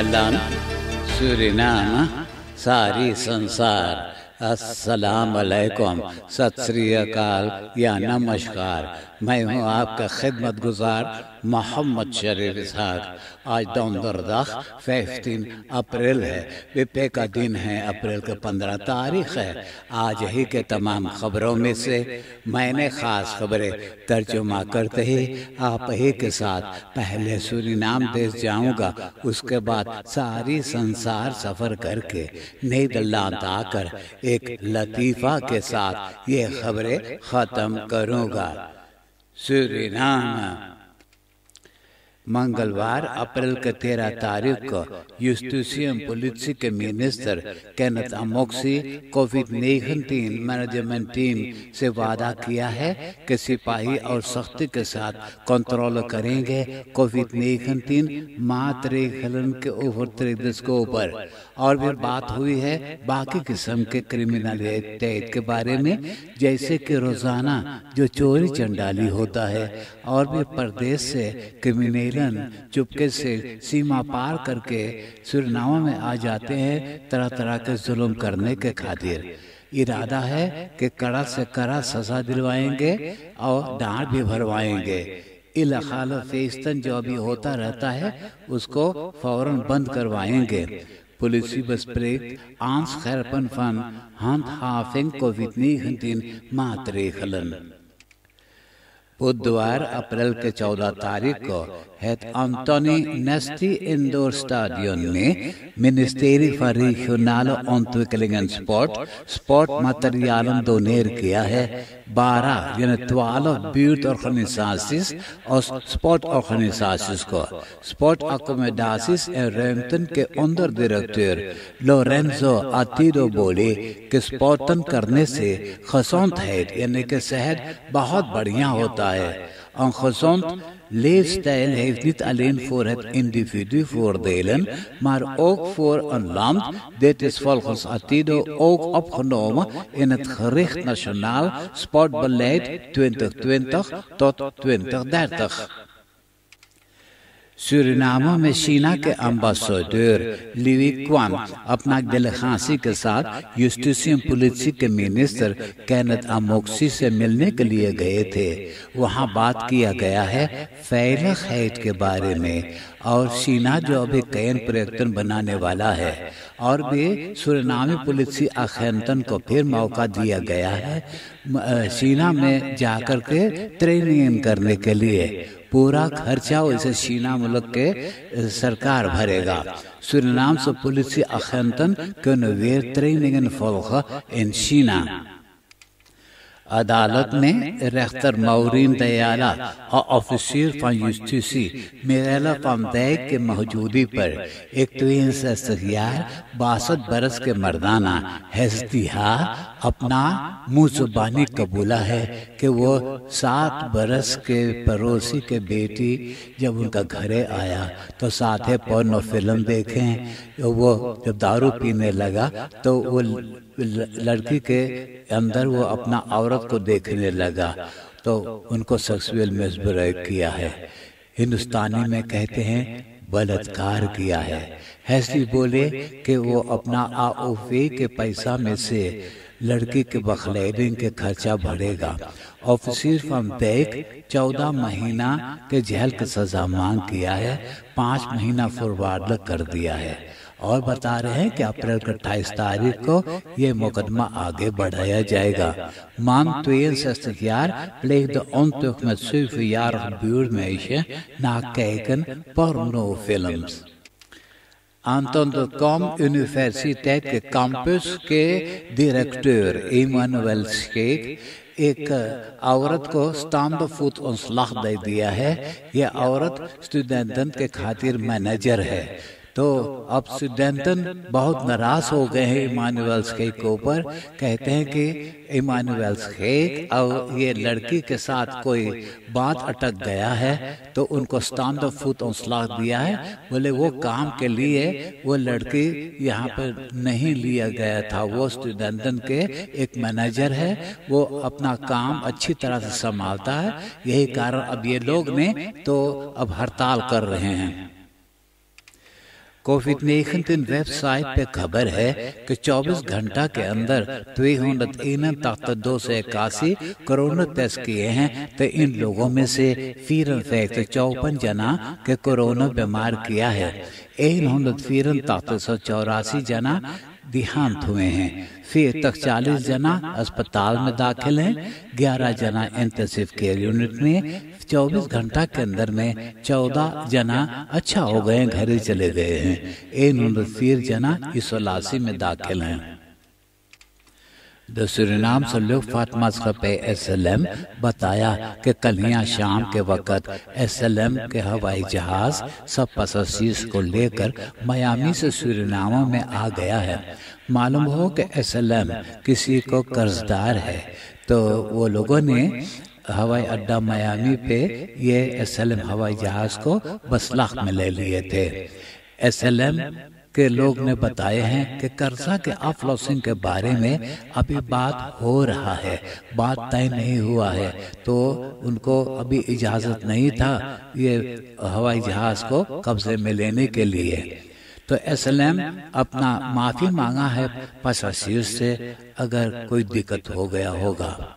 Nederland, Suriname, सारी संसार अस्सलाम अलैकुम, सत श्री अकाल या नमस्कार। मैं हूँ आपका खिदमत गुजार मोहम्मद शरीफ इसहाक। आज 15 अप्रैल है, विपे का दिन है। अप्रैल का 15 तारीख है। आज ही के तमाम खबरों में से मैंने ख़ास खबरें तर्जुमा करते ही आप ही के साथ पहले सूरीनाम देश जाऊंगा, उसके बाद सारी संसार सफ़र करके नीदरलैंड आकर एक लतीफ़ा के साथ ये खबरें ख़त्म करूंगा। सूरीनाम मंगलवार अप्रैल के 13 तारीख को यूस्टूसियम पुलिस के मिनिस्टर केनेथ अमोक्सी कोविड-19 मैनेजमेंट टीम से वादा किया है कि सिपाही और सख्ती के साथ कंट्रोल करेंगे कोविड-19 मातृखलन के उभरते के ऊपर। और भी बात हुई है बाकी किस्म के क्रिमिनलिटी के बारे में, जैसे कि रोज़ाना जो चोरी चंडाली होता है और भी प्रदेश से क्रिमिनल चुपके से सीमा पार करके सूरीनाम में आ जाते हैं तरह तरह के जुल्म करने के खातिर। इरादा है कि कड़ा से कड़ा सजा दिलवाएंगे और डांट भी भरवाएंगे। इलाखाल फेस्तन जो अभी होता रहता है उसको फौरन बंद करवाएंगे। Police bespreekt aanscherpen van handhaving COVID-19 maatregelen। बुधवार अप्रैल के 14 तारीख को het Anthony Nesty indoor stadium में ministry for regional ontwikkeling en sport मटेरियलन डोनेट किया है। 12 buurtorganisaties और स्पोर्ट ऑर्गेनाइजेशंस को स्पोर्ट अकोमोडेशंस एंड रेंटन के अंडर डायरेक्टर लोरेंजो अतीडो बोले कि स्पोर्टन करने से gezondheid यानी कि सेहत बहुत बढ़िया होता है। Een gezond leefstijl heeft niet alleen voor het individu voordelen, maar ook voor een land. Dit is volgens Atido ook opgenomen in het gericht nationaal sportbeleid 2020 tot 2030। Suriname में चीना के एम्बेसडर लिवी क्वान अपना दिल खांसी के साथ यूस्टूसियम police के minister Kenneth अमोक्सी से मिलने के लिए गए थे। वहां बात किया गया है फैलखैट के बारे में और चीना जो अभी कैन प्रयत्न बनाने वाला है। और भी सूरीनामी पुलिस अखैंतन को फिर मौका दिया गया है चीना में जाकर के ट्रेनिंग करने के लिए। पूरा खर्चा वैसे चीना मुल्क के सरकार भरेगा। सूरीनाम से police agenten kunnen weer trainingen volgen in China। अदालत ने रेख्तर माउरीन दयाला और officer van justitie मिरेला van Dijk के मौजूदगी पर एक 62 बरस के मर्दाना हैस्तिहा अपना मुँह जुबानी कबूला है कि वो 7 बरस के पड़ोसी के बेटी जब उनका घरे आया तो साथ है पोर्नो फिल्म देखें। वो जब दारू पीने लगा तो वो लड़की के अंदर वो अपना औरत को देखने लगा तो उनको सेक्सुअल मिसबिहेव किया है। हिंदुस्तानी में कहते हैं बलात्कार किया है। हैसी बोले कि वो अपना आओफे के पैसा में से लड़की के बखलैदिंग के खर्चा भरेगा। ऑफिसर van Dijk 14 महीना के जेल की सजा मांग किया है, 5 महीना फॉरवर्ड कर दिया है। और बता रहे हैं कि अप्रैल के 28 तारीख को ये मुकदमा आगे बढ़ाया जाएगा। Man 62 jaar pleegde ontucht met 7-jarige buurmeisje na kijken pornofilms। Anton de Kom university के कैंपस के डायरेक्टर इमानुएल शेख एक औरत को स्टैंड फुट ontslag दे दिया है। यह औरत स्टूडेंटन के खातिर मैनेजर है। तो अब स्टूडेंटन बहुत नाराज हो गए हैं इमानुएल शेख के ऊपर। कहते हैं कि इमानुएल शेख और ये लड़की के साथ कोई बात अटक गया है तो उनको स्टैंड फुट ontslag दिया है। बोले वो काम के लिए वो लड़की यहाँ पर नहीं लिया गया था, वो स्टूडेंटन के एक मैनेजर है, वो अपना काम अच्छी तरह से संभालता है। यही कारण अब ये लोग ने तो अब हड़ताल कर रहे हैं। कोविड-19 वेबसाइट पे खबर है कि 24 घंटा के अंदर 281 कोरोना टेस्ट किए हैं। तो इन लोगों में से 54 जना के कोरोना बीमार किया है। 184 जना देहांत हुए हैं। फिर तक 40 जना अस्पताल में दाखिल हैं। 11 जना इंटेंसिव केयर यूनिट में। 24 घंटा के अंदर में 14 जना अच्छा हो गए, घर चले गए हैं। 130 जना इसोलासी में दाखिल हैं। द सुरीनाम से लोग फातिमा SLM बताया कि कल यहाँ शाम के वक्त SLM के हवाई जहाज सब पैसेंजर्स को लेकर मियामी से सुरीनाम में आ गया है। मालूम हो कि SLM किसी को कर्जदार है, तो वो लोगों ने हवाई अड्डा मियामी पे ये SLM हवाई जहाज को बसलाख में ले लिए थे। SLM के लोग ने बताए हैं कि कर्जा के ऑफलोसिंग के बारे में अभी बात हो रहा है, बात तय नहीं हुआ है, तो उनको अभी इजाज़त नहीं था ये हवाई जहाज को कब्जे में लेने के लिए। तो SLM अपना माफ़ी मांगा है पैसेंजर्स से अगर कोई दिक्कत हो गया होगा।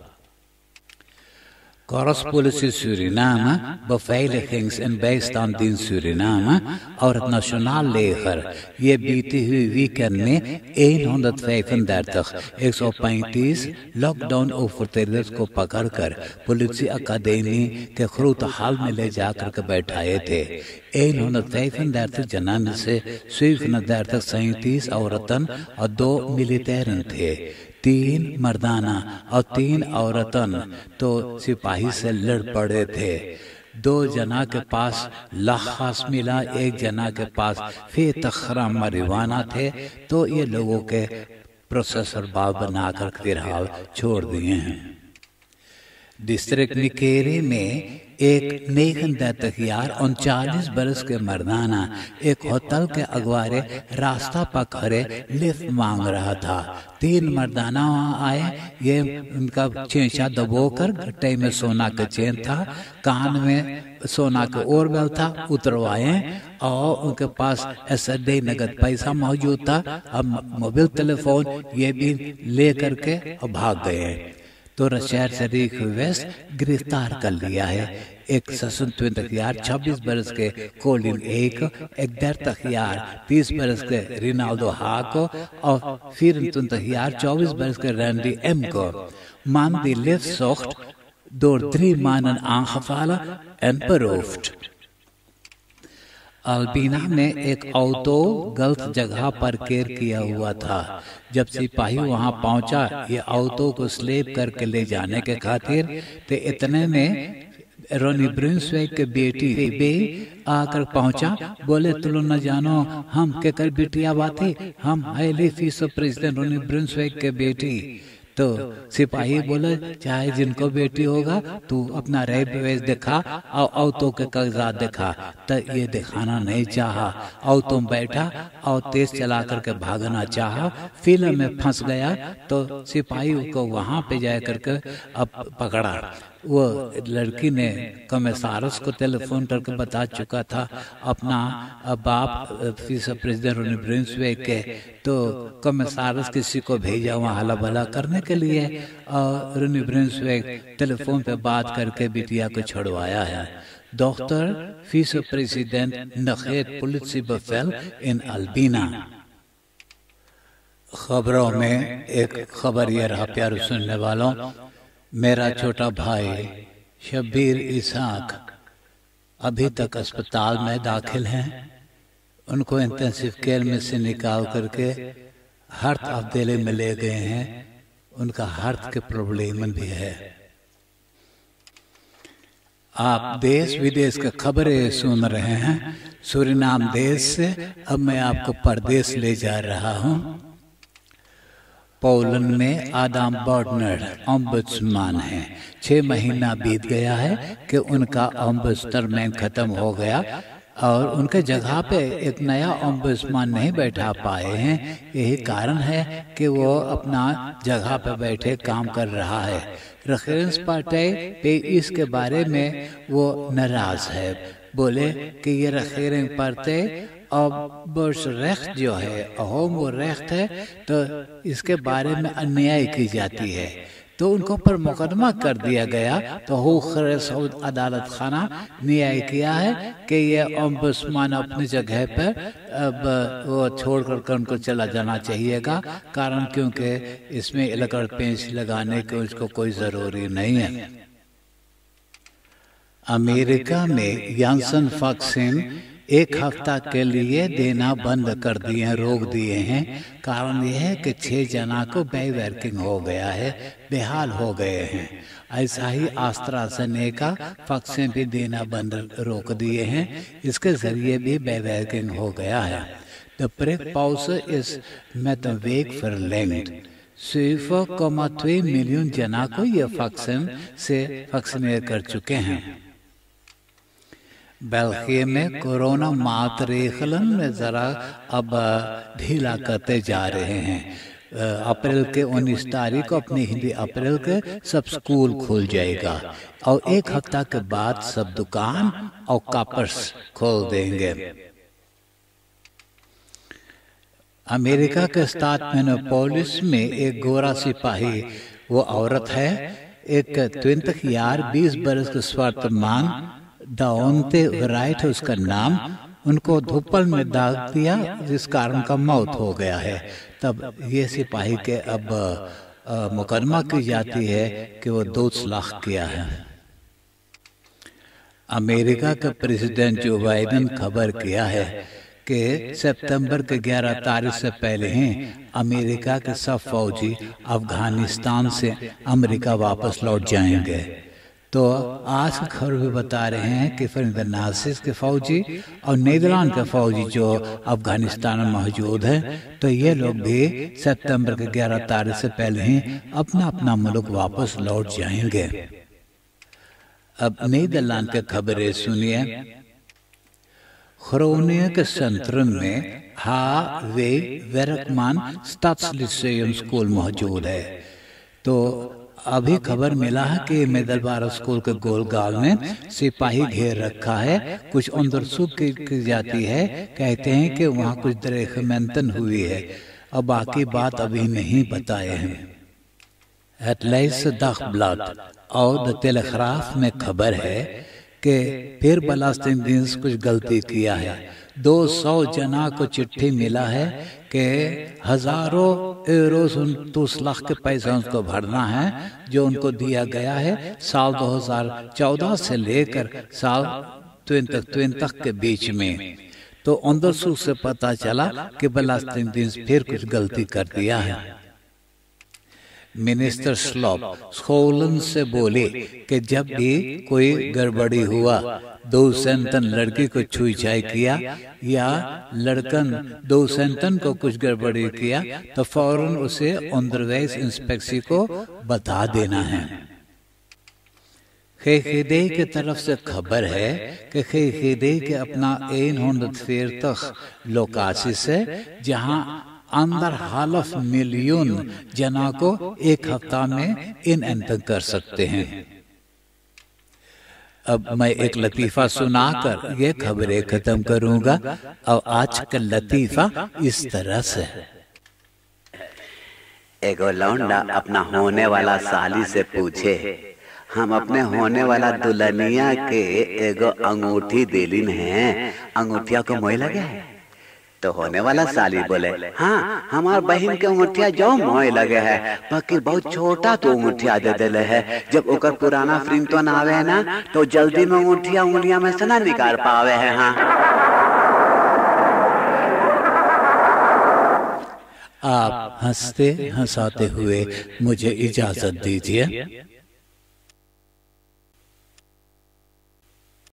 Korrespolitie Suriname, beveiligingsdienst Suriname और nationaal leger ये बीते हुए वीकेंड में 135 लॉकडाउन ओवरट्रेडर्स को पकड़कर पुलिस अकादमी के खरूत हाल में ले जाकर के बैठाए थे। 135 जनान से 37 औरतन और 2 मिलिटेरन थे। 3 मर्दाना और 3 औरतन तो सिपाही से लड़ पड़े थे। 2 जना के पास लाखास मिला, 1 जना के पास फिर तखरा marijuana थे। तो ये लोगों के प्रोसेसर बाल बनाकर फिलहाल छोड़ दिए हैं। डिस्ट्रिक्ट निकेरी में एक नेगंदतखियार 39 बरस के मर्दाना एक होटल के अगवारे रास्ता पर खड़े लिफ्ट मांग रहा था। 3 मर्दाना वहाँ आए। ये उनका चेंचा दबोकर गट्टे में सोना का चेन था, कान में सोना का ओरबेल था, उतरवाए और उनके पास SSD नगद पैसा मौजूद था। अब मोबाइल टेलीफोन ये भी ले करके भाग गए। तो शहर शरीफ वेस्ट गिरफ्तार कर लिया है। एक 26 बरस के कोलिन एक दरतखियार 30 बरस के रिनाल्डो हाक और फिर 24 बरस के रैंडी एम को मान दी लिफ्ट सोख्त door 3 maanden aangevallen en beroofd। Albina में एक ऑटो गलत जगह पर केर किया हुआ था। जब सिपाही वहां पहुंचा ये ऑटो को स्लेब करके ले जाने के खातिर, तो इतने में रोनी ब्रुंसविक के बेटी बे आकर पहुंचा। बोले तुम न जानो हम के कर बिटिया बाती, हम हाईली फीसो प्रेसिडेंट रोनी ब्रुंसविक के बेटी। तो सिपाही बोले चाहे जिनको बेटी होगा तू अपना रेवज दिखा और औतों के कागजात दिखा। तो ये दिखाना नहीं चाहा और तुम बैठा और तेज चला करके भागना चाहा, फिल्म में फंस गया। तो सिपाही को वहां पे जा करके अब पकड़ा। वो लड़की ने कमिश्नरस को टेलीफोन करके बता चुका था अपना बाप फीस प्रेसिडेंट रोनी ब्रुंसविक के। तो कमिश्नरस किसी को भेजा वहाँ हला भला करने के लिए और रोनी ब्रुंसविक टेलीफोन पे बात करके बिटिया को छुड़वाया है। डॉक्टर फीस प्रेसिडेंट नखेत पुलिस बफेल इन अल्बीना। खबरों में एक खबर ये रहा प्यारे सुनने वालों, मेरा छोटा भाई शब्बीर इसाक अभी तक अस्पताल में दाखिल हैं। उनको इंटेंसिव केयर में से निकाल करके हार्ट अफदेले में ले गए हैं। उनका हार्ट के प्रॉब्लम भी है। आप देश विदेश के खबरें सुन रहे हैं सूरीनाम देश से। अब मैं आपको परदेश ले जा रहा हूँ। पोलैंड में आदाम बॉर्डनर ओम्बुड्समैन है। 6 महीना बीत गया है कि उनका ओम्बुड्समैन खत्म हो गया और उनके जगह पे एक नया ओम्बुड्समैन नहीं बैठा पाए हैं। यही कारण है कि वो अपना जगह पे बैठे काम कर रहा है। रेफरेंस पार्टी पे इसके बारे में वो नाराज है। बोले कि ये रेफरेंस पार्टी अब रेख्त जो है, अहोम वो रेख्त है, तो इसके बारे में अन्याय की जाती है, तो उनको पर मुकदमा कर दिया गया। तो हुकूक़ सऊद अदालत खाना न्याय किया है कि ये ओम्बुड्समैन अपनी जगह पर अब वो छोड़कर उनको चला जाना चाहिएगा, कारण क्योंकि इसमें इलकड़ पेंच लगाने के उसको कोई ज़रूरी नहीं है। अमेरिका में जॉनसन वैक्सीन 1 हफ्ता के लिए देना बंद कर दिए, रोक दिए हैं। कारण यह है कि 6 जना को बेवर्किंग हो गया है, बेहाल हो गए हैं। ऐसा ही एस्ट्राज़ेनेका वैक्सीन भी देना बंद रोक दिए हैं, इसके जरिए भी बेवर्किंग हो गया है। The prick pauze is met een week verlengd. 7,2 million जना को यह वैक्सीन से वैक्सीनेट कर चुके हैं। बेल्जियम में कोरोना मातरेखलन में ज़रा अब ढीला करते जा रहे हैं। अप्रैल के 19 तारीख को, अपनी हिंदी अप्रैल के, सब स्कूल खुल जाएगा और 1 हफ्ता के बाद सब दुकान और कापर्स खोल देंगे। अमेरिका के स्टार्ट मिनेपोलिस में एक गोरा सिपाही, वो औरत है, एक 20 बरस के स्वर्तमान डाउनते राइट है उसका नाम, उनको धुप्पल में दाग दिया, जिस कारण का मौत हो गया है। तब ये सिपाही के अब मुकदमा की जाती है कि वो 2 लाख किया है। अमेरिका का प्रेसिडेंट जो बाइडेन खबर किया है कि सितंबर के 11 तारीख से पहले ही अमेरिका के सब फौजी अफगानिस्तान से अमेरिका वापस लौट जाएंगे। तो आज की खबर भी बता रहे हैं कि फिर नासिस के फौजी और नीदरलैंड के फौजी जो अफगानिस्तान में मौजूद हैं, तो ये लोग भी सितंबर के 11 तारीख से पहले ही अपना अपना मुल्क वापस लौट जाएंगे। अब नीदरलैंड के खबरें सुनिए। ग्रोनिंगन के सेंट्रम में वे वेरकमान स्टाट्सलिसेum स्कूल मौजूद है। तो अभी खबर मिला है कि मिडलबारा स्कूल के गोलगाल में सिपाही घेर रखा है, कुछ अंदर सुख की जाती है, कहते हैं कि वहाँ कुछ दरेखमेंतन हुई है, और बाकी बात अभी नहीं बताए हैं। Het Leidse Dagblad और द टेलीग्राफ में खबर है कि फिर बेलास्टिंगडिंस कुछ गलती किया है। 200 जना को चिट्ठी मिला है कि हजारों यूरो 29 लाख के पैसा उनको भरना है, जो उनको दिया गया है साल 2014 से लेकर साल 2020 के बीच में। तो अंदर से पता चला कि बेलास्टिंगडिंस फिर कुछ गलती कर दिया है। मिनिस्टर स्लॉप स्कोलन से बोले कि जब भी कोई गड़बड़ी हुआ, 2 सेंतन लड़की को छुई छाई किया या लड़कन 2 सेंतन को कुछ गड़बड़ी किया, तो फौरन उसे अंडरवेज इंस्पेक्सी को बता देना है। खीखीदे की तरफ से खबर है कि खीखीदे के अपना 140 लोकासिस है, जहां अंदर 1/2 मिलियन जना को 1 हफ्ता में एंटर कर सकते हैं। अब मैं एक लतीफा सुनाकर ये खबरें खत्म करूंगा, और आज का लतीफा इस तरह से। एगो लौंडा अपना होने वाला साली से पूछे, हम अपने होने वाला दुल्हनिया के एगो अंगूठी दिलिन है, अंगूठिया को मोह लगे है? तो होने वाला साली बोले, हाँ हमार बहन के अंगूठिया जो मोह लगे है, बाकी बहुत छोटा तो अंगूठिया दे दिले है। जब ओकर पुराना फ्रेम तो ना आवे है ना, तो जल्दी में अंगूठिया उंगलिया में से ना निकाल पावे है। हाँ, आप हंसते हंसाते हुए मुझे इजाजत दीजिए।